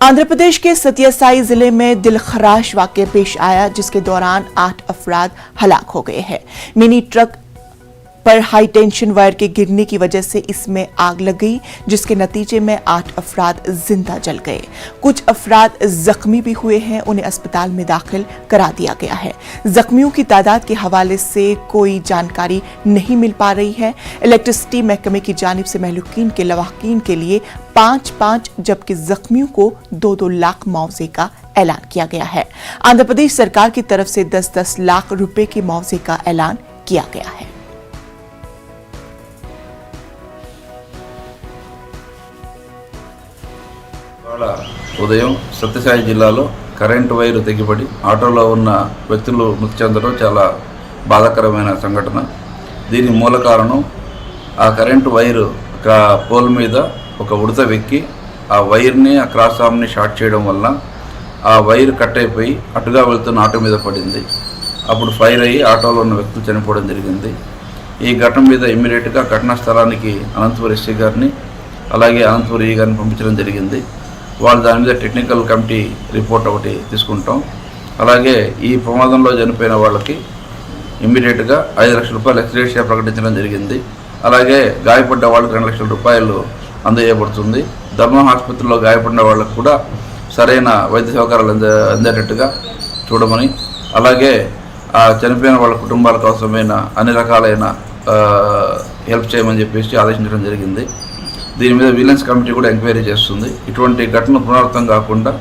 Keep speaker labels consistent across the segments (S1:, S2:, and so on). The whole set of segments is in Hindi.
S1: आंध्र प्रदेश के सत्यसाई जिले में दिलखराश वाकया पेश आया, जिसके दौरान 8 अफराद हलाक हो गए हैं। मिनी ट्रक पर हाई टेंशन वायर के गिरने की वजह से इसमें आग लग गई, जिसके नतीजे में 8 अफराद जिंदा जल गए। कुछ अफराद जख्मी भी हुए हैं, उन्हें अस्पताल में दाखिल करा दिया गया है। जख्मियों की तादाद के हवाले से कोई जानकारी नहीं मिल पा रही है। इलेक्ट्रिसिटी महकमे की जानिब से महलूकीन के लवाहकीन के लिए 5-5 जबकि जख्मियों को 2-2 लाख मुआवजे का ऐलान किया गया है। आंध्र प्रदेश सरकार की तरफ से 10-10 लाख रुपए के मुआवजे का ऐलान किया गया है।
S2: ఉదయం సత్యసాయి జిల్లాలో కరెంటు వైరు తెగిపడి ఆటోలో ఉన్న వ్యక్తులు మృతి చెందడం చాలా బాధాకరమైన సంఘటన. దీని మూల కారణం ఆ కరెంటు వైరు పోల్ మీద ఒక ఉడత వెక్కి ఆ వైర్ని ఆ క్రాస్ ఆర్మ్ని షార్ట్ చేయడం వల్ల ఆ వైర్ కట్ అయిపోయి అటుగా వెళ్తున్న ఆటో మీద పడింది. అప్పుడు ఫైర్ అయ్యి ఆటోలో ఉన్న వ్యక్తులు చనిపోవడం జరిగింది. ఈ ఘటన మీద ఇమ్మీడియట్గా ఘటనా స్థలానికి అనంతపురం ఎస్సీ గారిని అలాగే అనంతపురం ఈ గారిని పంపించడం జరిగింది. వాళ్ళు దాని మీద టెక్నికల్ కమిటీ రిపోర్ట్ ఒకటి తీసుకుంటాం. అలాగే ఈ ప్రమాదంలో చనిపోయిన వాళ్ళకి ఇమ్మీడియట్గా 5 లక్షల రూపాయలు ఎక్స్గ్రేషియా ప్రకటించడం జరిగింది. అలాగే గాయపడ్డ వాళ్ళకి 2 లక్షల రూపాయలు అందజేయబడుతుంది. ధర్మం ఆసుపత్రిలో గాయపడిన వాళ్ళకు కూడా సరైన వైద్య సౌకర్యాలు అందేటట్టుగా చూడమని, అలాగే ఆ చనిపోయిన వాళ్ళ కుటుంబాలకు అవసరమైన అన్ని రకాలైన హెల్ప్ చేయమని చెప్పేసి ఆదేశించడం జరిగింది. దీని మీద విజిలెన్స్ కమిటీ కూడా ఎంక్వైరీ చేస్తుంది. ఇటువంటి ఘటన పునరావృతం కాకుండా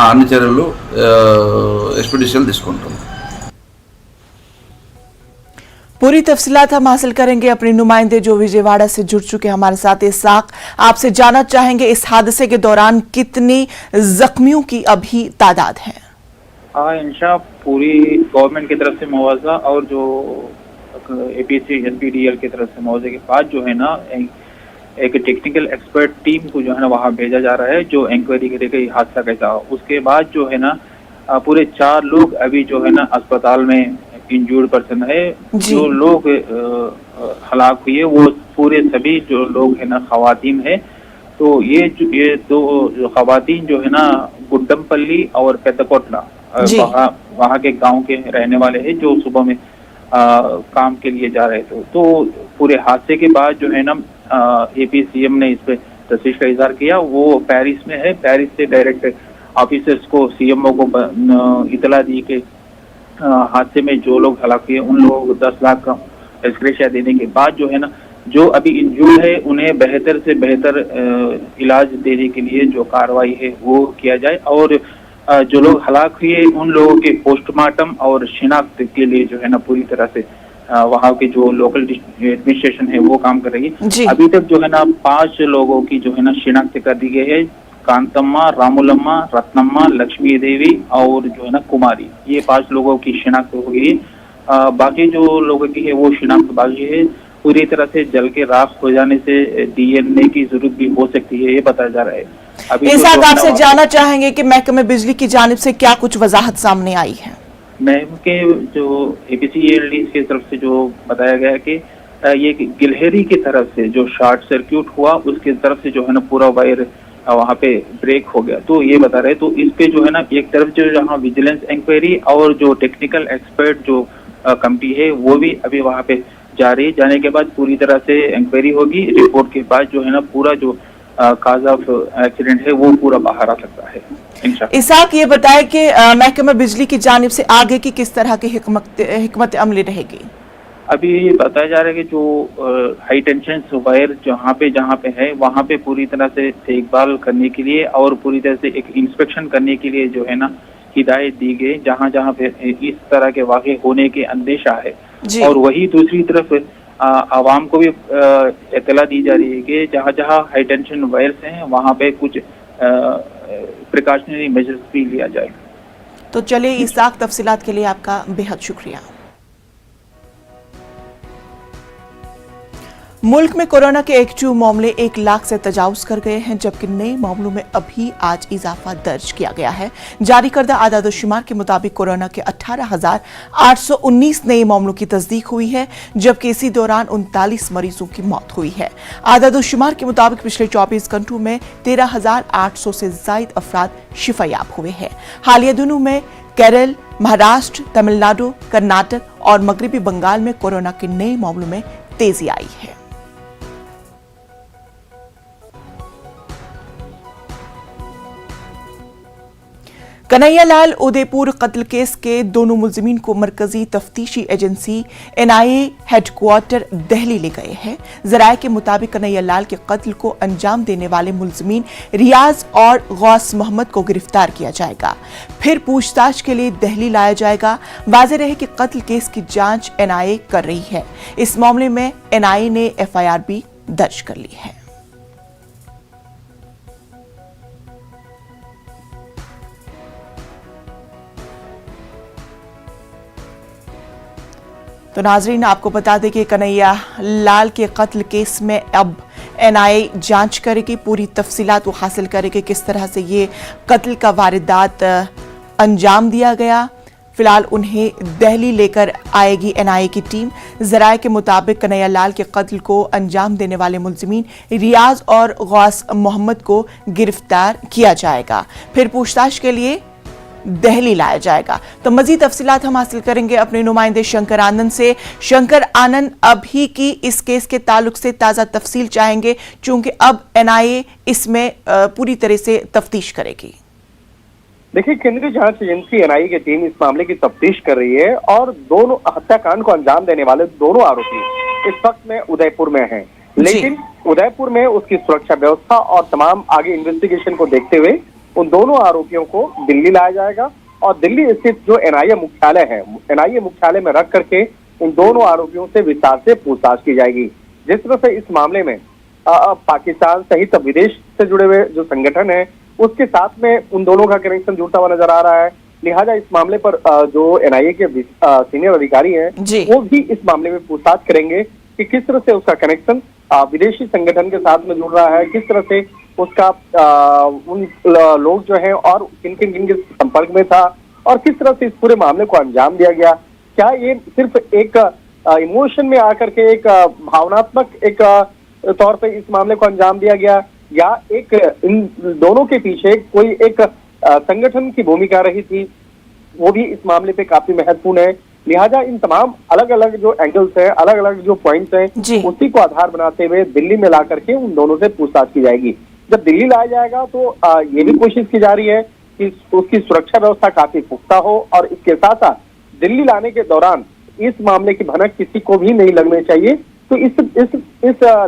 S2: అన్ని చర్యలు ఎక్స్పెడిషన్ తీసుకుంటుంది.
S1: पूरी तफसीलात हम हासिल करेंगे अपने नुमाइंदे जो विजयवाड़ा से जुड़ चुके हमारे साथ। इसाक, आपसे जानना चाहेंगे इस हादसे के दौरान कितनी जख्मियों की अभी तादाद है?
S3: इंशा पूरी गवर्नमेंट की तरफ से मुआवजा और जो एपीसी एसपीडीएल की तरफ से मुआवजे के बाद जो है ना एक टेक्निकल एक्सपर्ट टीम को जो है ना वहाँ भेजा जा रहा है, जो इंक्वायरी करेगा ये हादसा कैसा। उसके बाद जो है ना पूरे 4 लोग अभी जो है ना अस्पताल में इंजूर्ड पर्सन है। जो लोग हलाक हुए वो पूरे सभी जो लोग है ना खवातीन है। तो ये 2 खवातीन जो है ना गुड्डमपल्ली और पेदकोटला वहाँ के गांव के रहने वाले हैं, जो सुबह में काम के लिए जा रहे थे। तो पूरे हादसे के बाद जो है ना एपी सीएम ने इस पे तशवीश का इजहार किया। वो पेरिस में है, पेरिस से डायरेक्ट ऑफिसर्स को सीएमओ को इतला दी कि हादसे में जो लोग हलाक हुए उन लोगों को 10 लाख का एक्सग्रेशिया देने के बाद जो है ना जो अभी इंजूर्ड है उन्हें बेहतर से बेहतर इलाज देने के लिए जो कार्रवाई है वो किया जाए, और जो लोग हलाक हुए उन लोगों के पोस्टमार्टम और शिनाख्त के लिए जो है ना पूरी तरह से वहाँ के जो लोकल एडमिनिस्ट्रेशन है वो काम कर रही है। अभी तक जो है ना 5 लोगों की जो है ना शिनाख्त कर दी गई है। कांतम्मा, रामुलम्मा, रत्नम्मा, लक्ष्मी देवी और जो है ना कुमारी, ये 5 लोगों की शिनाख्त हो गई है। बाकी जो लोगों की है वो शिनाख्त बाकी है। पूरी तरह से जल के राख हो जाने से डीएनए की जरूरत भी हो सकती है, ये बताया जा रहा है। अभी
S1: आपसे जानना चाहेंगे कि महकमे बिजली की जानिब से क्या कुछ वजाहत सामने आई है?
S3: महकमे के जो एपीसीएल की तरफ से जो बताया गया कि ये गिलहरी की तरफ से जो शॉर्ट सर्क्यूट हुआ उसके तरफ से जो है ना पूरा वायर वहाँ पे ब्रेक हो गया, तो ये बता रहे। तो इस पे जो है ना एक तरफ जो जहाँ विजिलेंस इंक्वायरी और जो टेक्निकल एक्सपर्ट जो कमिटी है वो भी अभी वहाँ पे जा रही है। जाने के बाद पूरी तरह से इंक्वायरी होगी। रिपोर्ट के बाद जो है ना पूरा जो काज ऑफ एक्सीडेंट है वो पूरा बाहर आ सकता है।
S1: इसाक, ये बताए कि महकमा बिजली की जानिब से आगे की किस तरह की हिकमत अमली रहेगी?
S3: अभी बताया जा रहा है कि जो हाई टेंशन वायर जहाँ पे है वहाँ पे पूरी तरह से देखभाल करने के लिए और पूरी तरह से एक इंस्पेक्शन करने के लिए जो है ना हिदायत दी गई, जहाँ पे इस तरह के वाक़े होने के अंदेशा है। और वही दूसरी तरफ आवाम को भी इत्तला दी जा रही है कि जहाँ हाई टेंशन वायर्स हैं वहाँ पे कुछ प्रिकॉशनरी मेजर्स भी लिया जाए।
S1: तो चलिए इसाक, तफसीलात के लिए आपका बेहद शुक्रिया। मुल्क में कोरोना के एक्टिव मामले 1 लाख से तजावुज कर गए हैं, जबकि नए मामलों में अभी आज इजाफा दर्ज किया गया है। जारी करदा आदादोशुमार के मुताबिक कोरोना के 18,819 नए मामलों की तस्दीक हुई है, जबकि इसी दौरान 39 मरीजों की मौत हुई है। आदादोशुमार के मुताबिक पिछले 24 घंटों में 13,800 से जायद अफराद शिफायाब हुए हैं। हालिया दिनों में केरल, महाराष्ट्र, तमिलनाडु, कर्नाटक और मगरबी बंगाल में कोरोना के नए मामलों में तेजी आई है। कन्हैयालाल उदयपुर कत्ल केस के दोनों मुलजिमीन को मरकजी तफ्तीशी एजेंसी NIA हेडक्वार्टर दिल्ली ले गए हैं। जराये के मुताबिक कन्हैयालाल के कत्ल को अंजाम देने वाले मुलजिमीन रियाज और गौस मोहम्मद को गिरफ्तार किया जाएगा, फिर पूछताछ के लिए दिल्ली लाया जाएगा। वाज़ेह रहे कि कत्ल केस की जांच NIA कर रही है। इस मामले में NIA ने FIR भी दर्ज कर ली है। तो नाजरीन, आपको बता दें कि कन्हैया लाल के कत्ल केस में अब NIA जांच करेगी, पूरी तफसीलात वो हासिल करेगी किस तरह से ये कत्ल का वारदात अंजाम दिया गया। फिलहाल उन्हें दिल्ली लेकर आएगी NIA की टीम। जराये के मुताबिक कन्हैया लाल के कत्ल को अंजाम देने वाले मुलजिमीन रियाज और गौस मोहम्मद को गिरफ्तार किया जाएगा, फिर पूछताछ के लिए दिल्ली लाया जाएगा। तो मजीद तफसीलात हम हासिल करेंगे अपने नुमाइंदे शंकर आनंद से। शंकर आनंद, अभी की इस केस के ताल्लुक से ताज़ा तफसील चाहेंगे, चूंकि अब NIA इसमें पूरी तरह से तफ्तीश करेगी।
S4: देखिए, केंद्रीय जांच एजेंसी NIA की टीम इस मामले की तफ्तीश कर रही है और दोनों हत्याकांड को अंजाम देने वाले दोनों आरोपी इस वक्त में उदयपुर में हैं। लेकिन उदयपुर में उसकी सुरक्षा व्यवस्था और तमाम आगे इन्वेस्टिगेशन को देखते हुए उन दोनों आरोपियों को दिल्ली लाया जाएगा और दिल्ली स्थित जो NIA मुख्यालय है, NIA मुख्यालय में रख करके उन दोनों आरोपियों से विस्तार से पूछताछ की जाएगी। जिस तरह से इस मामले में पाकिस्तान सहित विदेश से जुड़े हुए जो संगठन है उसके साथ में उन दोनों का कनेक्शन जुड़ता हुआ नजर आ रहा है। लिहाजा इस मामले पर जो NIA के सीनियर अधिकारी हैं वो भी इस मामले में पूछताछ करेंगे कि किस तरह से उसका कनेक्शन विदेशी संगठन के साथ में जुड़ रहा है, किस तरह से उसका उन लोग जो हैं और किन किन के संपर्क में था और किस तरह से इस पूरे मामले को अंजाम दिया गया। क्या ये सिर्फ एक इमोशन में आकर के एक भावनात्मक एक तौर पे इस मामले को अंजाम दिया गया या एक इन दोनों के पीछे कोई एक संगठन की भूमिका रही थी, वो भी इस मामले पे काफी महत्वपूर्ण है। लिहाजा इन तमाम अलग अलग जो एंगल्स हैं, अलग अलग जो पॉइंट्स हैं, उसी को आधार बनाते हुए दिल्ली में ला करके उन दोनों से पूछताछ की जाएगी। जब दिल्ली लाया जाएगा तो ये भी कोशिश की जा रही है कि उसकी सुरक्षा व्यवस्था काफी पुख्ता हो और इसके साथ साथ दिल्ली लाने के दौरान इस मामले की भनक किसी को भी नहीं लगनी चाहिए। तो इस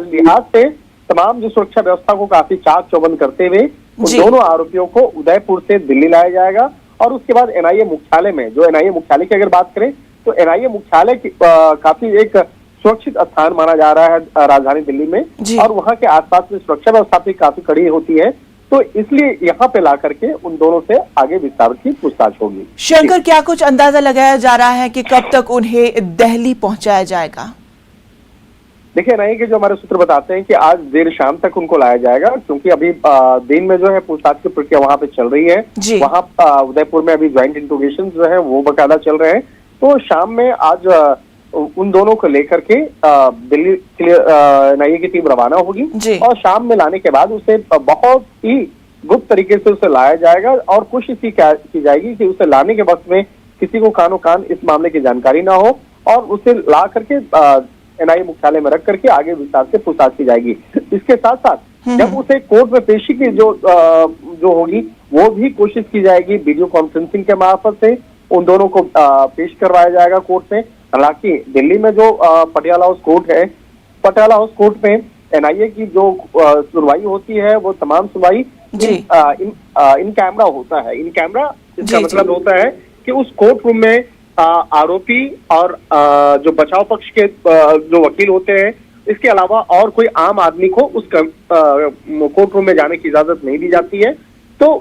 S4: लिहाज से तमाम जो सुरक्षा व्यवस्था को काफी चाक चौबंद करते हुए उन दोनों आरोपियों को उदयपुर से दिल्ली लाया जाएगा और उसके बाद NIA मुख्यालय में, जो NIA मुख्यालय की अगर बात करें तो NIA मुख्यालय काफी एक सुरक्षित स्थान माना जा रहा है राजधानी दिल्ली में और वहां के आसपास में सुरक्षा व्यवस्था भी काफी कड़ी होती है। तो इसलिए यहाँ पे ला करके उन दोनों से आगे विस्तार की पूछताछ होगी।
S1: शंकर, क्या कुछ अंदाजा लगाया जा रहा है कि कब तक उन्हें दिल्ली पहुंचाया जाएगा?
S4: देखिए, NIA के जो हमारे सूत्र बताते हैं कि आज देर शाम तक उनको लाया जाएगा, क्योंकि अभी दिन में जो है पूछताछ की प्रक्रिया वहां पे चल रही है। वहां उदयपुर में अभी ज्वाइंट इंट्रोगेशन जो है वो बकायदा चल रहे हैं। तो शाम में आज उन दोनों को लेकर के दिल्ली के लिए NIA की टीम रवाना होगी और शाम में लाने के बाद उसे बहुत ही गुप्त तरीके से उसे लाया जाएगा और कोशिश की जाएगी कि उसे लाने के वक्त में किसी को कानो कान इस मामले की जानकारी ना हो और उसे ला करके NIA मुख्यालय में रख करके आगे विस्तार से पूछताछ की जाएगी। इसके साथ साथ जब उसे कोर्ट में पेशी की जो होगी वो भी कोशिश की जाएगी, वीडियो कॉन्फ्रेंसिंग के मार्फत से उन दोनों को पेश करवाया जाएगा कोर्ट में। हालांकि दिल्ली में जो पटियाला हाउस कोर्ट है, पटियाला हाउस कोर्ट में NIA की जो सुनवाई होती है वो तमाम सुनवाई इन कैमरा होता है। इन कैमरा इसका मतलब होता है कि उस कोर्ट रूम में आरोपी और जो बचाव पक्ष के जो वकील होते हैं, इसके अलावा और कोई आम आदमी को उस कोर्ट रूम में जाने की इजाजत नहीं दी जाती है। तो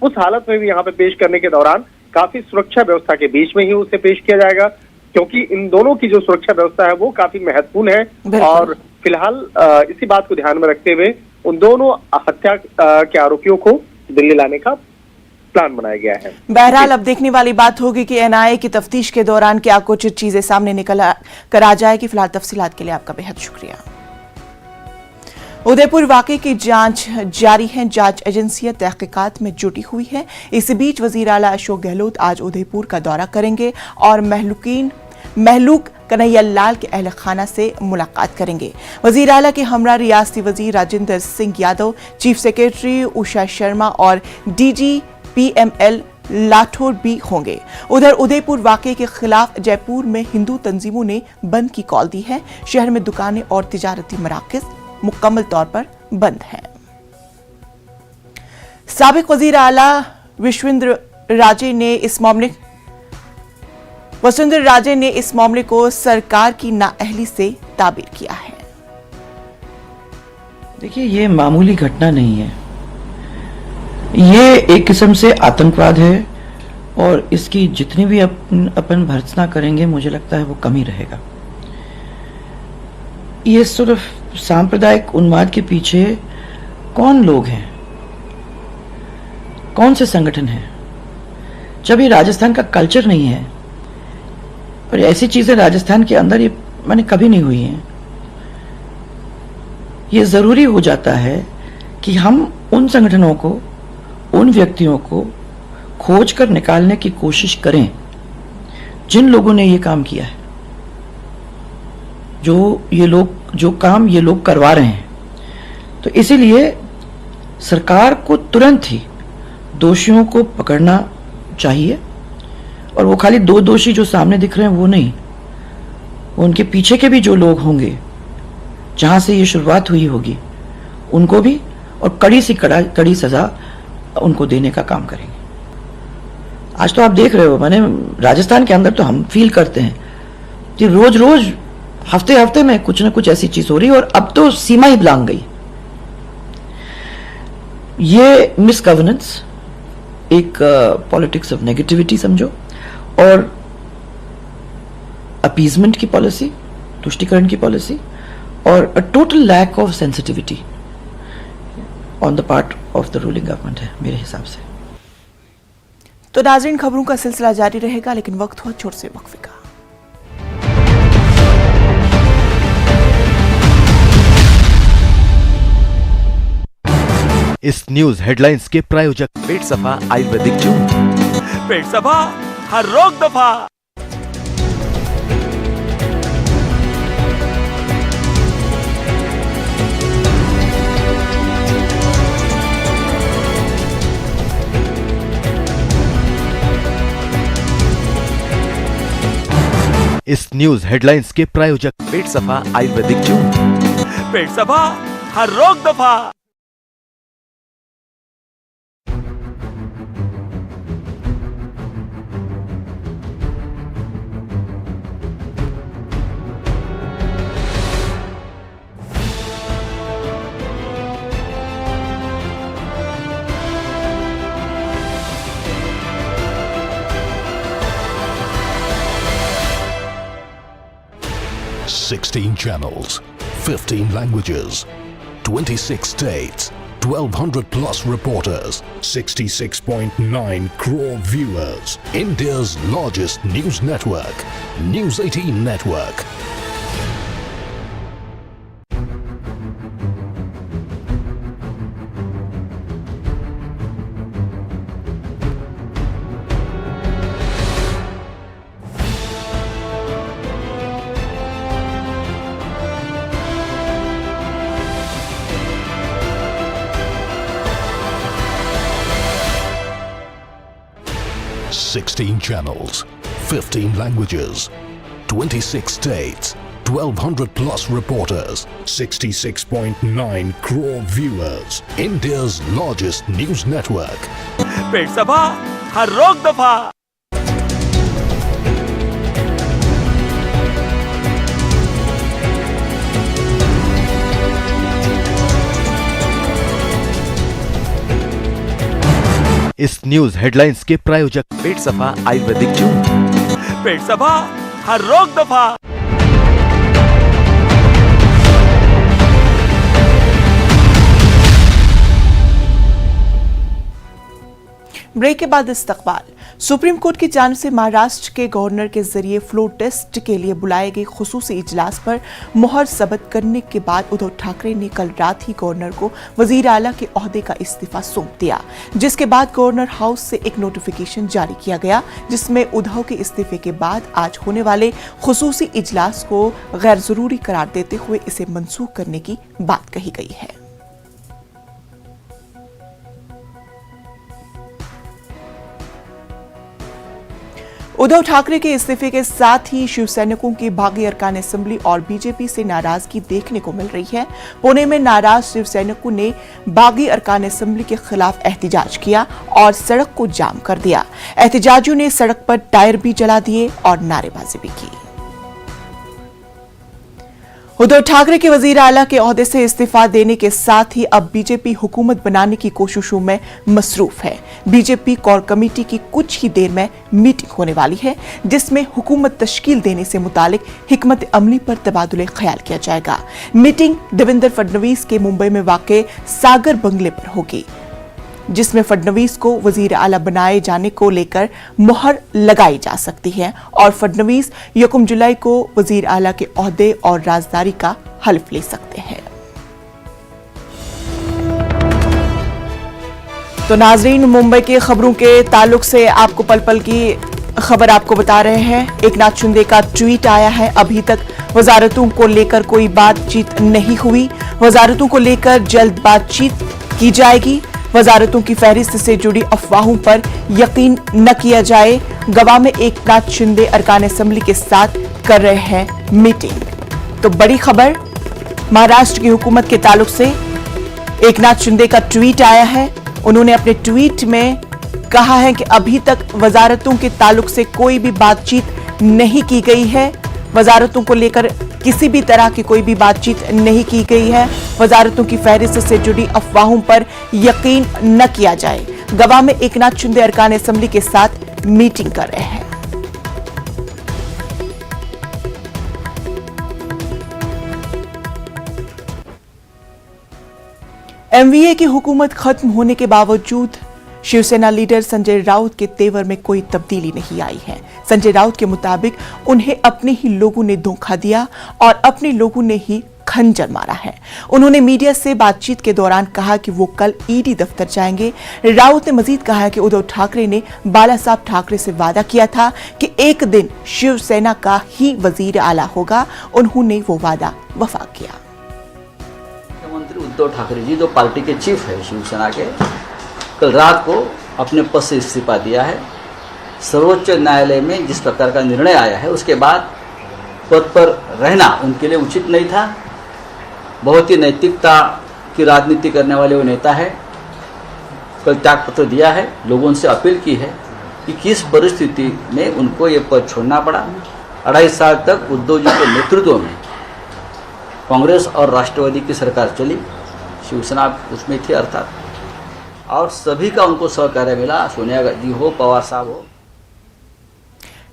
S4: उस हालत में भी यहाँ पे पेश करने के दौरान काफी सुरक्षा व्यवस्था के बीच में ही उसे पेश किया जाएगा, क्योंकि इन दोनों की जो सुरक्षा व्यवस्था है वो काफी महत्वपूर्ण है और फिलहाल इसी बात को ध्यान में रखते हुए उन दोनों हत्या के आरोपियों को दिल्ली लाने का प्लान बनाया गया है।
S1: बहरहाल अब देखने वाली बात होगी कि एनआईए की तफ्तीश के दौरान क्या कुछ चीजें सामने निकल कर आ जाएगी। फिलहाल तफसीलात के लिए आपका बेहद शुक्रिया। उदयपुर वाकये की जांच जारी है। जांच एजेंसियां तहकीकात में जुटी हुई है। इस बीच वजीर आला अशोक गहलोत आज उदयपुर का दौरा करेंगे और महलूक कन्हैया लाल के अहल खाना से मुलाकात करेंगे। वजीर आला के हमरा रियासती वजीर राजेंद्र सिंह यादव, चीफ सेक्रेटरी उषा शर्मा और डीजी पीएमएल लाठौर भी होंगे। उधर उदयपुर वाकये के खिलाफ जयपुर में हिंदू तंजीमों ने बंद की कॉल दी है। शहर में दुकानें और तिजारती मराकज़ मुकम्मल तौर पर बंद हैं। साबिक वजीर आला वसुंधरा राजे ने इस मामले को सरकार की नाअहली से ताबीर किया है।
S5: देखिए, ये मामूली घटना नहीं है, ये एक किस्म से आतंकवाद है और इसकी जितनी भी अपन भर्त्सना करेंगे मुझे लगता है वो कम ही रहेगा। ये सिर्फ सांप्रदायिक उन्माद के पीछे कौन लोग हैं, कौन से संगठन हैं? जब ये राजस्थान का कल्चर नहीं है और ऐसी चीजें राजस्थान के अंदर ये मैंने कभी नहीं हुई हैं, ये जरूरी हो जाता है कि हम उन संगठनों को, उन व्यक्तियों को खोज कर निकालने की कोशिश करें जिन लोगों ने ये काम किया है, जो काम ये लोग करवा रहे हैं। तो इसीलिए सरकार को तुरंत ही दोषियों को पकड़ना चाहिए और वो खाली दो दोषी जो सामने दिख रहे हैं वो नहीं, वो उनके पीछे के भी जो लोग होंगे जहां से ये शुरुआत हुई होगी उनको भी, और कड़ी सजा उनको देने का काम करेंगे। आज तो आप देख रहे हो, मैंने राजस्थान के अंदर तो हम फील करते हैं कि रोज रोज हफ्ते में कुछ ना कुछ ऐसी चीज हो रही है और अब तो सीमा ही लांघ गई। ये मिस गवर्नेंस, एक पॉलिटिक्स ऑफ नेगेटिविटी समझो, और अपीजमेंट की पॉलिसी, तुष्टिकरण की पॉलिसी, और a total lack of sensitivity on the part of the ruling government है मेरे हिसाब से।
S1: तो नाज़रीन, खबरों का सिलसिला जारी रहेगा, लेकिन वक्त हुआ छोटे से वक्फे का।
S6: इस न्यूज हेडलाइंस के प्रायोजक
S7: पेट सफा आयुर्वेदिक जूस, पेट सफा हर रोग दफा।
S6: इस न्यूज हेडलाइंस के प्रायोजक
S7: पेट सफा आयुर्वेदिक जूस, पेट सफा हर रोग दफा।
S8: Sixteen channels, 15 languages, 26 states, 1,200 plus reporters, 66.9 crore viewers. India's largest news network, News 18 Network. Sixteen channels, 15 languages, 26 states, 1,200 plus reporters, 66.9 crore viewers. India's largest news network.
S7: पेट सफा हर रोग दफा।
S6: इस न्यूज हेडलाइंस के प्रायोजक
S7: पेट सफा आयुर्वेदिक जूस, पेट सफा हर रोग दफा।
S1: ब्रेक के बाद इस्तकबाल। सुप्रीम कोर्ट की जानिब से महाराष्ट्र के गवर्नर के जरिए फ्लोर टेस्ट के लिए बुलाए गए खुसूसी इजलास पर मोहर सबत करने के बाद उद्धव ठाकरे ने कल रात ही गवर्नर को वजीर आला के ओहदे का इस्तीफा सौंप दिया, जिसके बाद गवर्नर हाउस से एक नोटिफिकेशन जारी किया गया जिसमें उद्धव के इस्तीफे के बाद आज होने वाले खुसूसी इजलास को गैर जरूरी करार देते हुए इसे मनसूख करने की बात कही गई है। उद्धव ठाकरे के इस्तीफे के साथ ही शिवसैनिकों की बागी अरकान असेंबली और बीजेपी से नाराजगी देखने को मिल रही है। पुणे में नाराज शिवसैनिकों ने बागी अरकान असेंबली के खिलाफ एहतिजाज किया और सड़क को जाम कर दिया। एहतिजाजियों ने सड़क पर टायर भी जला दिए और नारेबाजी भी की। उद्धव ठाकरे के वजीर आला के ओहदे से इस्तीफा देने के साथ ही अब बीजेपी हुकूमत बनाने की कोशिशों में मसरूफ है। बीजेपी कोर कमेटी की कुछ ही देर में मीटिंग होने वाली है जिसमें हुकूमत तश्कील देने से मुतालिक हिकमत अमली पर तबादुले ख्याल किया जाएगा। मीटिंग देवेंद्र फडणवीस के मुंबई में वाक़े सागर बंगले पर होगी, जिसमें फडणवीस को वजीर आला बनाए जाने को लेकर मुहर लगाई जा सकती है और फडणवीस 1 जुलाई को वजीर आला के ओहदे और राजदारी का हल्फ ले सकते हैं। तो नाजरीन, मुंबई की खबरों के ताल्लुक से आपको पल पल की खबर आपको बता रहे हैं। एकनाथ शिंदे का ट्वीट आया है, अभी तक वजारतों को लेकर कोई बातचीत नहीं हुई, वजारतों को लेकर जल्द बातचीत की जाएगी। वजारतों की फहरिस्त से जुड़ी अफवाहों पर यकीन न किया जाए। गवा में एकनाथ शिंदे अरकान असेंबली के साथ कर रहे हैं मीटिंग। तो बड़ी खबर महाराष्ट्र की हुकूमत के ताल्लुक से एकनाथ शिंदे का ट्वीट आया है। उन्होंने अपने ट्वीट में कहा है कि अभी तक वजारतों के ताल्लुक से कोई भी बातचीत नहीं की गई है, वजारतों को लेकर किसी भी तरह की कोई भी बातचीत नहीं की गई है। वजारतों की फहरिस्त से जुड़ी अफवाहों पर यकीन न किया जाए। गवा में एकनाथ शिंदे अरकान असेंबली के साथ मीटिंग कर रहे हैं। एमवीए की हुकूमत खत्म होने के बावजूद शिवसेना लीडर संजय राउत के तेवर में कोई तब्दीली नहीं आई है। संजय राउत के मुताबिक उन्हें अपने ही लोगों ने धोखा दिया और अपने लोगों ने ही खंजर मारा है। उन्होंने मीडिया से बातचीत के दौरान कहा कि वो कल ईडी दफ्तर जाएंगे। राउत ने मजीद कहा कि उद्धव ठाकरे ने बाला साहब ठाकरे से वादा किया था कि एक दिन शिवसेना का ही वजीर आला होगा। उन्होंने वो वादा वफा किया।
S9: मुख्यमंत्री उद्धव ठाकरे जी, जो पार्टी के चीफ है शिवसेना के, कल रात को अपने पद से इस्तीफा दिया है। सर्वोच्च न्यायालय में जिस प्रकार का निर्णय आया है उसके बाद पद पर रहना उनके लिए उचित नहीं था। बहुत ही नैतिकता की राजनीति करने वाले वो नेता है। कल त्यागपत्र दिया है, लोगों से अपील की है कि किस परिस्थिति में उनको ये पद छोड़ना पड़ा। 2.5 साल तक उद्धव जी के नेतृत्व में कांग्रेस और राष्ट्रवादी की सरकार चली, शिवसेना उसमें थी अर्थात, और सभी का उनको सहकार्य मिला, सोनिया गांधी हो, पवार साहब हो।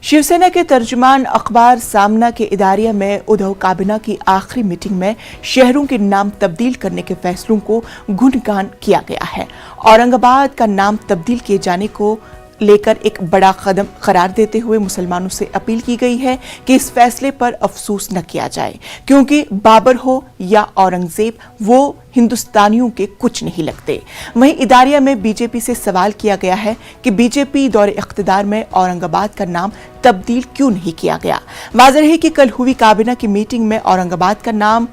S1: शिवसेना के तर्जुमान अखबार सामना के इदारिया में उद्धव काबीना की आखिरी मीटिंग में शहरों के नाम तब्दील करने के फैसलों को गुणगान किया गया है। औरंगाबाद का नाम तब्दील किए जाने को लेकर एक बड़ा कदम करार देते हुए मुसलमानों से अपील की गई है कि इस फैसले पर अफसोस न किया जाए, क्योंकि बाबर हो या औरंगजेब, वो हिंदुस्तानियों के कुछ नहीं लगते। वहीं इदारिया में बीजेपी से सवाल किया गया है कि बीजेपी दौरे इख्तिदार में औरंगाबाद का नाम तब्दील क्यों नहीं किया गया। वाज़ेह है कि कल हुई काबीना की मीटिंग में औरंगाबाद का नाम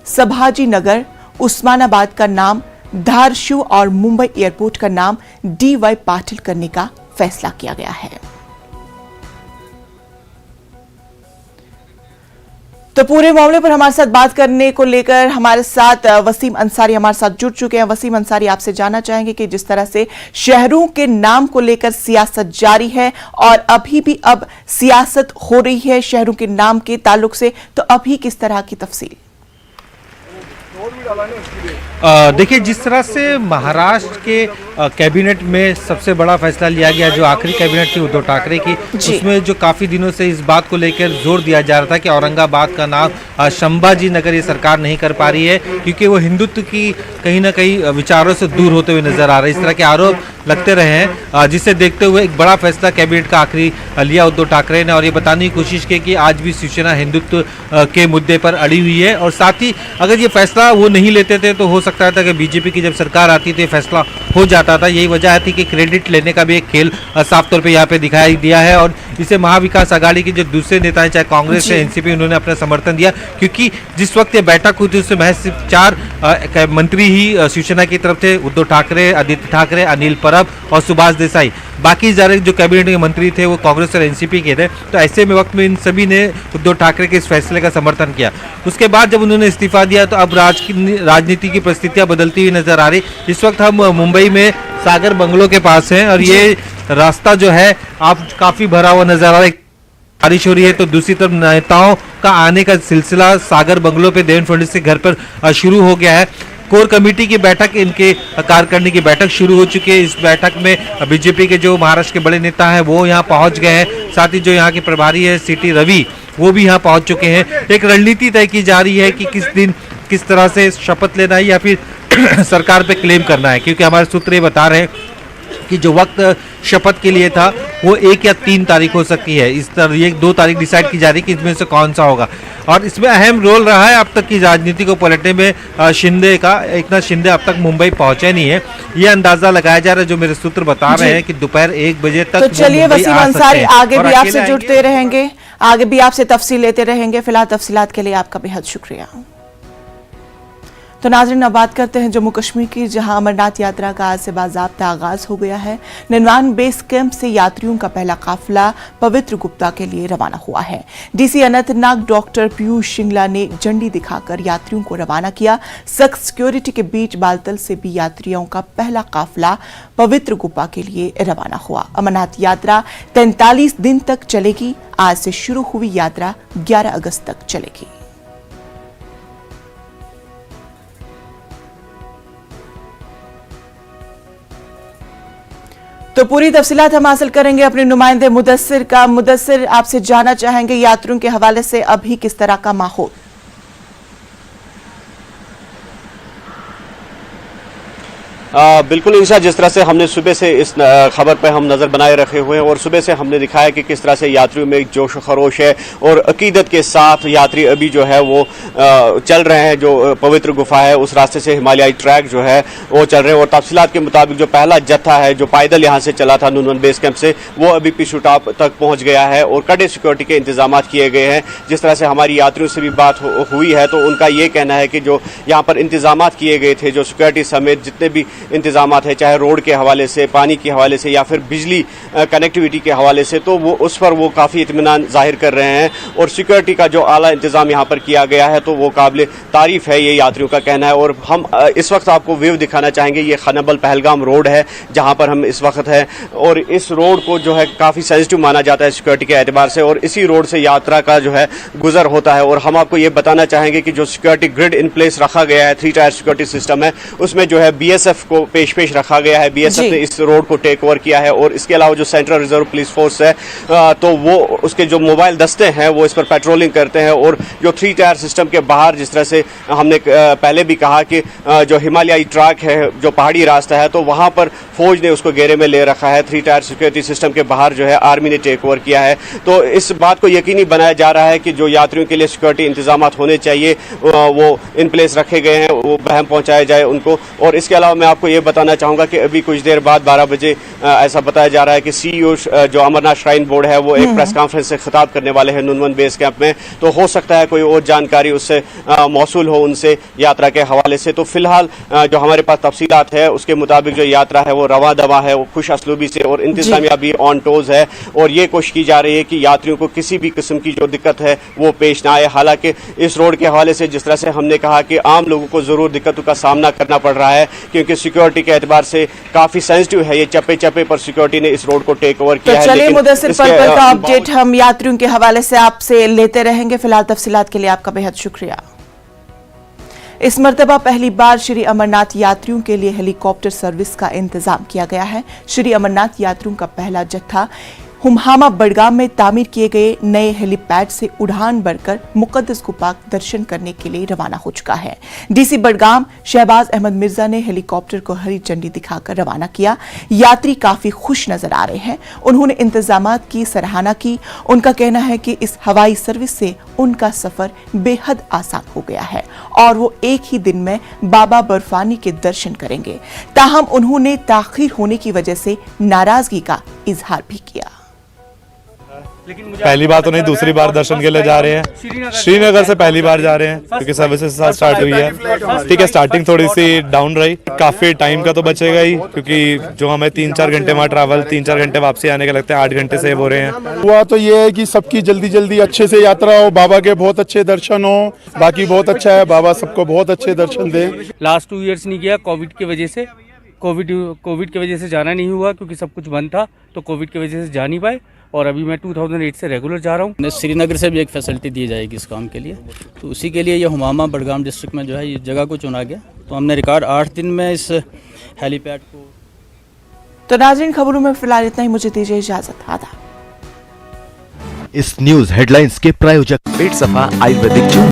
S1: संभाजी नगर, उस्मानाबाद का नाम धारशू और मुंबई एयरपोर्ट का नाम DY पाटिल करने का फैसला किया गया है। तो पूरे मामले पर हमारे साथ बात करने को लेकर हमारे साथ वसीम अंसारी हमारे साथ जुड़ चुके हैं। वसीम अंसारी, आपसे जानना चाहेंगे कि जिस तरह से शहरों के नाम को लेकर सियासत जारी है और अभी भी अब सियासत हो रही है शहरों के नाम के ताल्लुक से, तो अभी किस तरह की तफसील?
S10: देखिए, जिस तरह से महाराष्ट्र के कैबिनेट में सबसे बड़ा फैसला लिया गया, जो आखिरी कैबिनेट थी उद्धव ठाकरे की, उसमें जो काफ़ी दिनों से इस बात को लेकर जोर दिया जा रहा था कि औरंगाबाद का नाम संभाजी नगर ये सरकार नहीं कर पा रही है क्योंकि वो हिंदुत्व की कहीं ना कहीं विचारों से दूर होते हुए नजर आ रहे हैं। इस तरह के आरोप लगते रहे हैं, जिसे देखते हुए एक बड़ा फैसला कैबिनेट का आखिरी लिया उद्धव ठाकरे ने और ये बताने की कोशिश की कि आज भी शिवसेना हिंदुत्व के मुद्दे पर अड़ी हुई है। और साथ ही अगर ये फैसला वो नहीं लेते थे तो हो सकता था कि बीजेपी की जब सरकार आती तो ये फैसला हो जाता था। यही वजह थी कि क्रेडिट लेने का भी एक खेल साफ तौर पे यहाँ पे दिखाई दिया है और इसे महाविकास आघाड़ी के जो दूसरे नेता हैं, चाहे कांग्रेस है, एनसीपी, उन्होंने अपना समर्थन दिया, क्योंकि जिस वक्त ये बैठक हुई थी उसमें महज सिर्फ 4 मंत्री ही शिवसेना की तरफ थे, उद्धव ठाकरे, आदित्य ठाकरे, अनिल परब और सुभाष देसाई। बाकी सारे जो कैबिनेट के मंत्री थे वो कांग्रेस और एनसीपी के थे। तो ऐसे में वक्त में इन सभी ने उद्धव ठाकरे के इस फैसले का समर्थन किया। उसके बाद जब उन्होंने इस्तीफा दिया तो अब राजनीति की परिस्थितियां बदलती हुई नजर आ रही। इस वक्त हम मुंबई में सागर बंगलों के पास हैं और ये रास्ता जो है आप काफी भरा हुआ नजर आ रहा है। बारिश हो रही है तो दूसरी तरफ नेताओं का आने का सिलसिला सागर बंगलों पे देवेंद्र फडणवीस के घर पर शुरू हो गया है। कोर कमेटी की बैठक, इनके कार्यकारिणी की बैठक शुरू हो चुकी है। इस बैठक में बीजेपी के जो महाराष्ट्र के बड़े नेता हैं वो यहाँ पहुंच गए हैं। साथ ही जो यहाँ के प्रभारी है सीटी रवि, वो भी यहाँ पहुंच चुके हैं। एक रणनीति तय की जा रही है कि किस दिन किस तरह से शपथ लेना है या फिर सरकार पे क्लेम करना है, क्योंकि हमारे सूत्र ये बता रहे हैं कि जो वक्त शपथ के लिए था वो 1 या 3 तारीख हो सकती है। इस तरह ये 2 तारीख डिसाइड की जा रही है कि इसमें से कौन सा होगा। और इसमें अहम रोल रहा है अब तक की राजनीति को पलटने में शिंदे का। एकनाथ शिंदे अब तक मुंबई पहुंचे नहीं है, ये अंदाजा लगाया जा रहा है, जो मेरे सूत्र बता रहे हैं कि दोपहर 1 बजे तक।
S1: तो चलिए वसीम अंसारी, आगे भी आपसे जुड़ते रहेंगे, आगे भी आपसे तफसील लेते रहेंगे। फिलहाल तफसीलात के लिए आपका बेहद शुक्रिया। तो नाज़रीन, अब बात करते हैं जम्मू कश्मीर की, जहां अमरनाथ यात्रा का आज से बाज़ाब्ता आगाज हो गया है। ननवान बेस कैंप से यात्रियों का पहला काफिला पवित्र गुप्ता के लिए रवाना हुआ है। डीसी अनंतनाग डॉक्टर पीयूष सिंगला ने झंडी दिखाकर यात्रियों को रवाना किया। सख्त सिक्योरिटी के बीच बालतल से भी यात्रियों का पहला काफिला पवित्र गुफा के लिए रवाना हुआ। अमरनाथ यात्रा 43 दिन तक चलेगी। आज से शुरू हुई यात्रा 11 अगस्त तक चलेगी। तो पूरी तफसीलात हम हासिल करेंगे अपने नुमाइंदे मुदस्सिर का। मुदस्सिर, आपसे जानना चाहेंगे यात्रियों के हवाले से अभी किस तरह का माहौल?
S11: बिल्कुल ईशा, जिस तरह से हमने सुबह से इस खबर पर हम नज़र बनाए रखे हुए हैं और सुबह से हमने दिखाया कि किस तरह से यात्रियों में जोश खरोश है और अकीदत के साथ यात्री अभी जो है वो चल रहे हैं। जो पवित्र गुफा है उस रास्ते से हिमालयाई ट्रैक जो है वो चल रहे हैं। और तफसीलात के मुताबिक जो पहला जत्था है जो पैदल यहाँ से चला था नूनवन बेस कैंप से, वो अभी पिछू टॉप तक पहुँच गया है और कड़े सिक्योरिटी के इंतजाम किए गए हैं। जिस तरह से हमारी यात्रियों से भी बात हुई है तो उनका ये कहना है कि जो यहाँ पर इंतजाम किए गए थे, जो सिक्योरिटी समेत जितने भी इंतजाम है, चाहे रोड के हवाले से, पानी के हवाले से या फिर बिजली कनेक्टिविटी के हवाले से, तो वो उस पर वो काफ़ी इत्मीनान जाहिर कर रहे हैं। और सिक्योरिटी का जो आला इंतजाम यहाँ पर किया गया है तो वो काबिल तारीफ है, ये यात्रियों का कहना है। और हम इस वक्त आपको व्यू दिखाना चाहेंगे। ये खनबल पहलगाम रोड है जहाँ पर हम इस वक्त हैं और इस रोड को जो है काफ़ी सेंसिटिव माना जाता है सिक्योरिटी के एतबार से और इसी रोड से यात्रा का जो है गुजर होता है। और हम आपको ये बताना चाहेंगे कि जो सिक्योरिटी ग्रिड इन प्लेस रखा गया है, 3 टायर सिक्योरिटी सिस्टम है, उसमें जो है BSF को पेश रखा गया है। BSF ने इस रोड को टेक ओवर किया है और इसके अलावा जो सेंट्रल रिजर्व पुलिस फोर्स है तो वो उसके जो मोबाइल दस्ते हैं वो इस पर पेट्रोलिंग करते हैं। और जो 3 टायर सिस्टम के बाहर, जिस तरह से हमने पहले भी कहा कि जो हिमालयाई ट्रैक है, जो पहाड़ी रास्ता है, तो वहां पर फौज ने उसको घेरे में ले रखा है। 3 टायर सिक्योरिटी सिस्टम के बाहर जो है आर्मी ने टेक ओवर किया है। तो इस बात को यकीनी बनाया जा रहा है कि जो यात्रियों के लिए सिक्योरिटी इंतजाम होने चाहिए वो इन प्लेस रखे गए हैं, वो बहम पहुंचाया जाए उनको। और इसके अलावा मैं आपको ये बताना चाहूंगा कि अभी कुछ देर बाद 12 बजे ऐसा बताया जा रहा है कि CEO जो अमरनाथ श्राइन बोर्ड है वो एक प्रेस कॉन्फ्रेंस से खिताब करने वाले हैं नूनवन बेस कैंप में। तो हो सकता है कोई और जानकारी उससे मौसूल हो उनसे यात्रा के हवाले से। तो फिलहाल जो हमारे पास तफसीलात है उसके मुताबिक जो यात्रा है वो रवा दवा है, वो खुश असलूबी से और इंतजामिया भी ऑन टोज है। और ये कोशिश की जा रही है कि यात्रियों को किसी भी किस्म की जो दिक्कत है वो पेश ना आए। हालांकि इस रोड के हवाले से जिस तरह से हमने कहा कि आम लोगों को जरूर दिक्कतों का सामना करना पड़ रहा है, क्योंकि सिक्योरिटी के एतबार से काफी सेंसिटिव है। ये चप्पे चप्पे पर सिक्योरिटी ने इस रोड को टेक ओवर किया है।
S1: चलिए मुदस्सिर, पल का अपडेट हम यात्रियों के हवाले से आपसे लेते रहेंगे। फिलहाल तफसीलात के लिए आपका बेहद शुक्रिया। इस मर्तबा पहली बार श्री अमरनाथ यात्रियों के लिए हेलीकॉप्टर सर्विस का इंतजाम किया गया है। श्री अमरनाथ यात्रियों का पहला जत्था हुम्हामा बडगाम में तामीर किए गए नए हेलीपैड से उड़ान भरकर मुकद्दस गुफा दर्शन करने के लिए रवाना हो चुका है। डीसी बडगाम शहबाज अहमद मिर्जा ने हेलीकॉप्टर को हरी झंडी दिखाकर रवाना किया। यात्री काफी खुश नजर आ रहे हैं। उन्होंने इंतजामात की सराहना की। उनका कहना है कि इस हवाई सर्विस से उनका सफर बेहद आसान हो गया है और वो एक ही दिन में बाबा बर्फानी के दर्शन करेंगे। ताहम उन्होंने ताखीर होने की वजह से नाराजगी का इजहार भी किया।
S12: पहली बार तो नहीं, दूसरी बार दर्शन के लिए जा रहे हैं। श्रीनगर से पहली बार जा रहे हैं क्योंकि सर्विसेज स्टार्ट हुई है। ठीक है, स्टार्टिंग थोड़ी सी डाउन रही। काफी टाइम का तो बचेगा ही क्योंकि जो हमें 3-4 घंटे वहाँ ट्रैवल, 3-4 घंटे वापसी आने के लगते हैं, 8 घंटे सेव हो रहे हैं।
S13: हुआ तो ये है कि सबकी जल्दी जल्दी अच्छे से यात्रा हो, बाबा के बहुत अच्छे दर्शन हो। बाकी बहुत अच्छा है, बाबा सबको बहुत अच्छे दर्शन दे।
S10: लास्ट 2 इयर्स नहीं किया कोविड की वजह से। कोविड की वजह से जाना नहीं हुआ क्योंकि सब कुछ बंद था, तो कोविड की वजह से जा नहीं पाए। और अभी मैं 2008 से रेगुलर जा रहा हूँ।
S9: श्रीनगर से भी एक फैसिलिटी दी जाएगी इस काम के लिए, तो उसी के लिए ये हुम्हामा बडगाम डिस्ट्रिक्ट में जो है ये जगह को चुना गया। तो हमने रिकॉर्ड 8 दिन में इस हेलीपैड को।
S1: तो नाज़रीन, खबरों में फिलहाल इतना ही। मुझे दीजिए इजाजत। आदाब।
S6: इस न्यूज हेडलाइंस के प्रायोजक
S7: पेट सफा आयुर्वेदिक जूस।